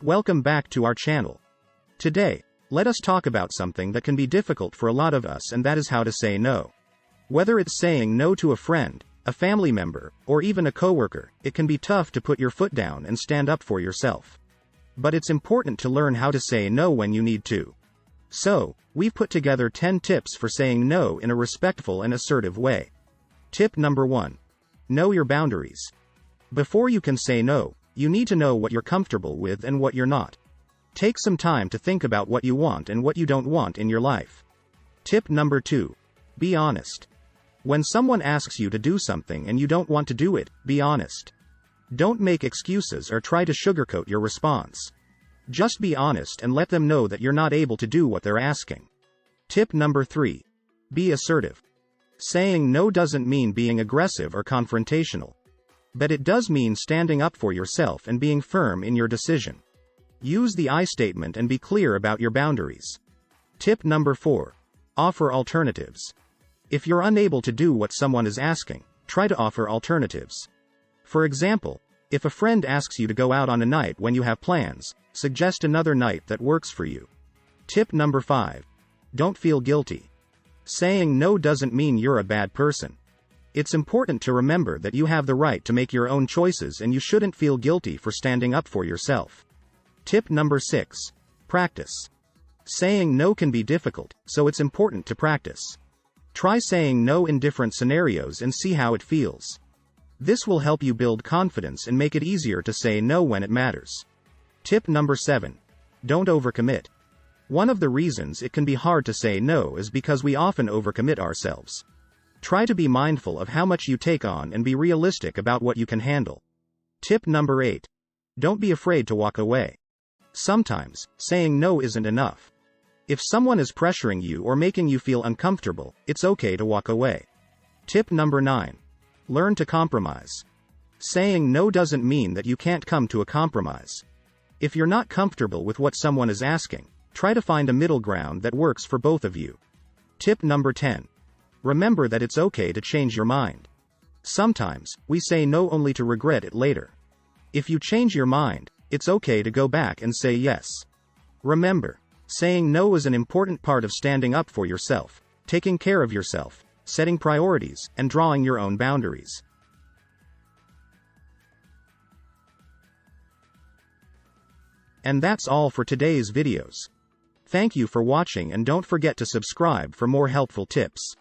Welcome back to our channel. Today, let us talk about something that can be difficult for a lot of us, and that is how to say no. Whether it's saying no to a friend, a family member, or even a coworker, it can be tough to put your foot down and stand up for yourself. But it's important to learn how to say no when you need to. So, we've put together 10 tips for saying no in a respectful and assertive way. Tip number 1. Know your boundaries. Before you can say no, you need to know what you're comfortable with and what you're not. Take some time to think about what you want and what you don't want in your life. Tip number 2. Be honest. When someone asks you to do something and you don't want to do it, be honest. Don't make excuses or try to sugarcoat your response. Just be honest and let them know that you're not able to do what they're asking. Tip number 3. Be assertive. Saying no doesn't mean being aggressive or confrontational. But it does mean standing up for yourself and being firm in your decision. Use the I statement and be clear about your boundaries. Tip number 4. Offer alternatives. If you're unable to do what someone is asking, try to offer alternatives. For example, if a friend asks you to go out on a night when you have plans, suggest another night that works for you. Tip number 5. Don't feel guilty. Saying no doesn't mean you're a bad person. It's important to remember that you have the right to make your own choices and you shouldn't feel guilty for standing up for yourself. Tip number 6. Practice. Saying no can be difficult, so it's important to practice. Try saying no in different scenarios and see how it feels. This will help you build confidence and make it easier to say no when it matters. Tip number 7. Don't overcommit. One of the reasons it can be hard to say no is because we often overcommit ourselves. Try to be mindful of how much you take on and be realistic about what you can handle. Tip number 8. Don't be afraid to walk away. Sometimes, saying no isn't enough. If someone is pressuring you or making you feel uncomfortable, it's okay to walk away. Tip number 9. Learn to compromise. Saying no doesn't mean that you can't come to a compromise. If you're not comfortable with what someone is asking, try to find a middle ground that works for both of you. Tip number 10. Remember that it's okay to change your mind. Sometimes, we say no only to regret it later. If you change your mind, it's okay to go back and say yes. Remember, saying no is an important part of standing up for yourself, taking care of yourself, setting priorities, and drawing your own boundaries. And that's all for today's videos. Thank you for watching, and don't forget to subscribe for more helpful tips.